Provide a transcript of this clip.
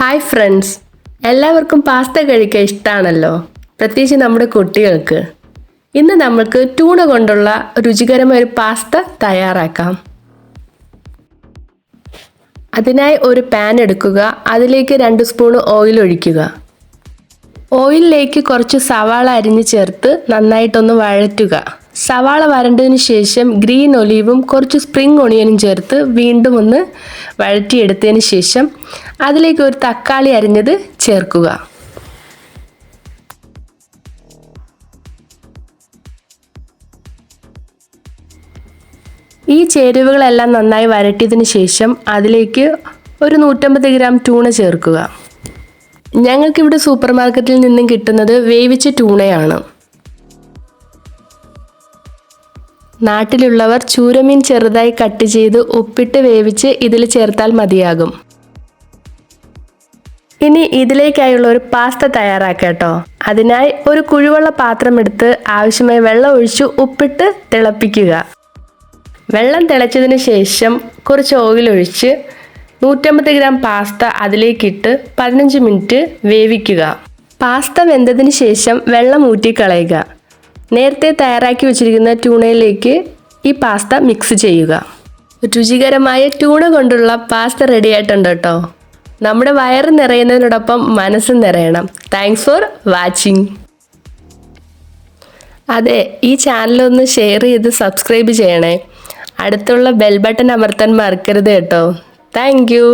Hi friends, എല്ലാവർക്കും pasta കഴിക്കാൻ ഇഷ്ടമാണല്ലോ, പ്രത്യേകിച്ച് നമ്മുടെ കുട്ടികൾക്ക്. ഇന്ന് നമുക്ക് ട്യൂണ കൊണ്ടുള്ള രുചികരമായ ഒരു പാസ്ത തയ്യാറാക്കാം. അതിനായി ഒരു പാൻ എടുക്കുക, അതിലേക്ക് 2 സ്പൂൺ ഓയിൽ ഒഴിക്കുക. ഓയിലിലേക്ക് കുറച്ച് സവാള അരിഞ്ഞ് ചേർത്ത് നന്നായിട്ടൊന്ന് വഴറ്റുക. സവാള വരണ്ടതിന് ശേഷം ഗ്രീൻ ഒലീവും കുറച്ച് സ്പ്രിംഗ് ഒണിയനും ചേർത്ത് വീണ്ടും ഒന്ന് വഴറ്റിയെടുത്തതിന് ശേഷം അതിലേക്ക് ഒരു തക്കാളി അരിഞ്ഞത് ചേർക്കുക. ഈ ചേരുവകളെല്ലാം നന്നായി വഴറ്റിയതിന് ശേഷം അതിലേക്ക് ഒരു 150 ഗ്രാം ട്യൂണ ചേർക്കുക. ഞങ്ങൾക്കിവിടെ സൂപ്പർ മാർക്കറ്റിൽ നിന്നും കിട്ടുന്നത് വേവിച്ച ട്യൂണയാണ്. നാട്ടിലുള്ളവർ ചൂരമീൻ ചെറുതായി കട്ട് ചെയ്ത് ഉപ്പിട്ട് വേവിച്ച് ഇതിൽ ചേർത്താൽ മതിയാകും. ഇനി ഇതിലേക്കായുള്ള ഒരു പാസ്ത തയ്യാറാക്കാം. അതിനായി ഒരു കുഴിവെള്ള പാത്രം എടുത്ത് ആവശ്യമായ വെള്ളം ഒഴിച്ച് ഉപ്പിട്ട് തിളപ്പിക്കുക. വെള്ളം തിളച്ചതിന് ശേഷം കുറച്ച് ഓയിൽ ഒഴിച്ച് 150 ഗ്രാം പാസ്ത അതിലേക്കിട്ട് 15 മിനിറ്റ് വേവിക്കുക. പാസ്ത വെന്തതിന് ശേഷം വെള്ളം ഊറ്റിക്കളയുക. നേരത്തെ തയ്യാറാക്കി വെച്ചിരിക്കുന്ന ട്യൂണയിലേക്ക് ഈ പാസ്ത മിക്സ് ചെയ്യുക. രുചികരമായ ട്യൂണ കൊണ്ടുള്ള പാസ്ത റെഡി ആയിട്ടുണ്ട് കേട്ടോ. നമ്മുടെ വയറ് നിറയുന്നതിനോടൊപ്പം മനസ്സ് നിറയണം. Thanks for watching. അതെ, ഈ ചാനലൊന്ന് ഷെയർ ചെയ്ത് സബ്സ്ക്രൈബ് ചെയ്യണേ. അടുത്തുള്ള ബെൽ ബട്ടൺ അമർത്താൻ മറക്കരുത് കേട്ടോ. Thank you.